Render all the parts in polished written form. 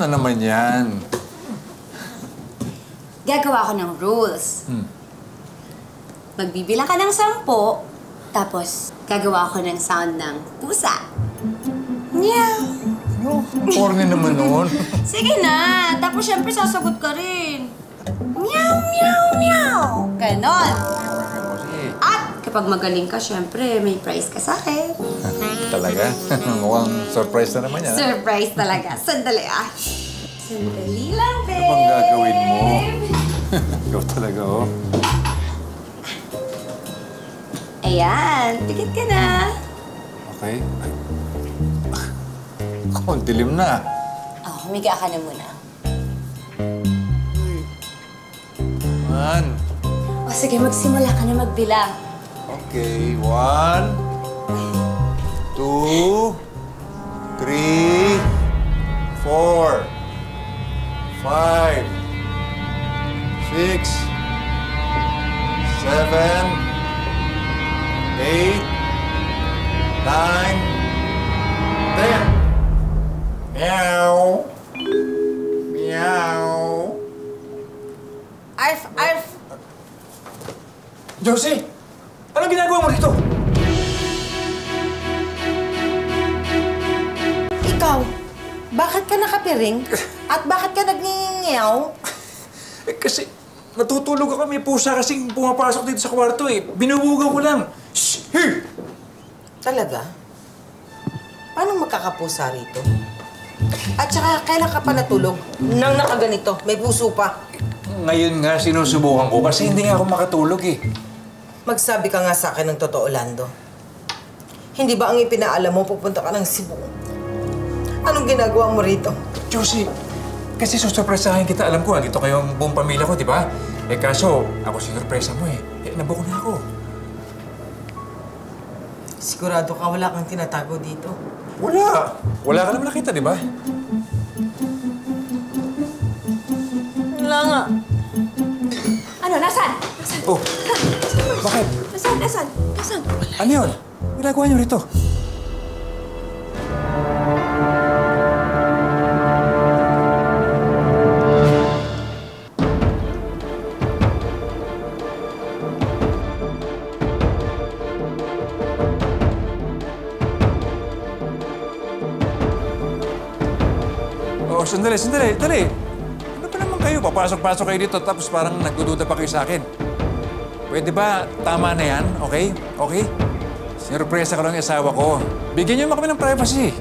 na naman yan? Gagawa ko ng rules. Magbibilang ka ng 10, tapos gagawa ko ng sound ng pusa. Meow. No, corny naman nun. Sige na. Tapos syempre sasagot ka rin. Meow, meow, meow. Ganon. At kapag magaling ka, syempre may prize ka sa akin. Talaga? Mukhang surprise na naman yan. Surprise talaga. Sandali ah. Sandali lang, babe. Ano bang gagawin mo? Ikaw talaga, oh. Ayan. Tikit ka na. Okay. Oh, dilim na. Oh, humiga ka na muna. Man. O sige, magsimula ka na magbilang. Okay, 1, 2, 3, 4, 5, 6, 7, 8, 9, 10. Meow. Meow. Arf! Arf! Josie! Anong ginagawa mo dito? Ikaw, bakit ka nakapiring? At bakit ka nagningingiyaw? Kasi natutulog ako. May pusa kasing pumapasok dito sa kwarto eh. Binubugaw ko lang. Shh! Hey! Talaga? Paano magkakapusa rito? At saka, kailan ka pa natulog? Nang nakaganito, may puso pa. Ngayon nga sinusubukan ko kasi hindi nga ako makatulog eh. Magsabi ka nga sa akin ng totoo, Lando. Hindi ba ang ipinaalam mo pupunta ka ng Cebu? Anong ginagawa mo rito? Josie, kasi susurpresahin kita. Alam ko, andito kayo ang buong pamilya ko, di ba? Eh kaso, ako sinurpresa mo eh. Nabuko na ako. Sigurado ka wala kang tinatago dito. Wala. Wala ka naman nakita, di ba? Wala nga. Ano, nasaan? Nasaan? Oh, bakit? Nasaan? Nasaan? Nasaan? Ano yun? Ginagawa niyo rito? Oh, sandali, sandali, dali. Ano ba naman kayo? Papasok-pasok kayo dito tapos parang nagdududa pa kayo sa akin. Pwede ba tama na yan? Okay? Okay? Sinurpresa ko lang yung asawa ko. Bigyan niyo naman kami ng privacy.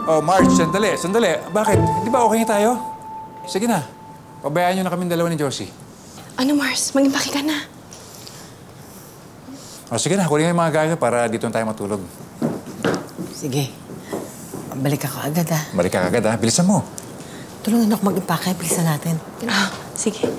Oh, Marge, sandali, sandali. Bakit? Hindi ba okay tayo? Sige na. Pabayaan niyo na kaming dalawa ni Josie. Ano, Mars? Mag-impake ka na. O sige na, kunin yung mga gaga para dito na tayo matulog. Sige. Balik ako agad, ha? Balik ka agad, ha? Bilisan mo. Tulungan ako mag-impake. Bilisan natin. Ah, sige.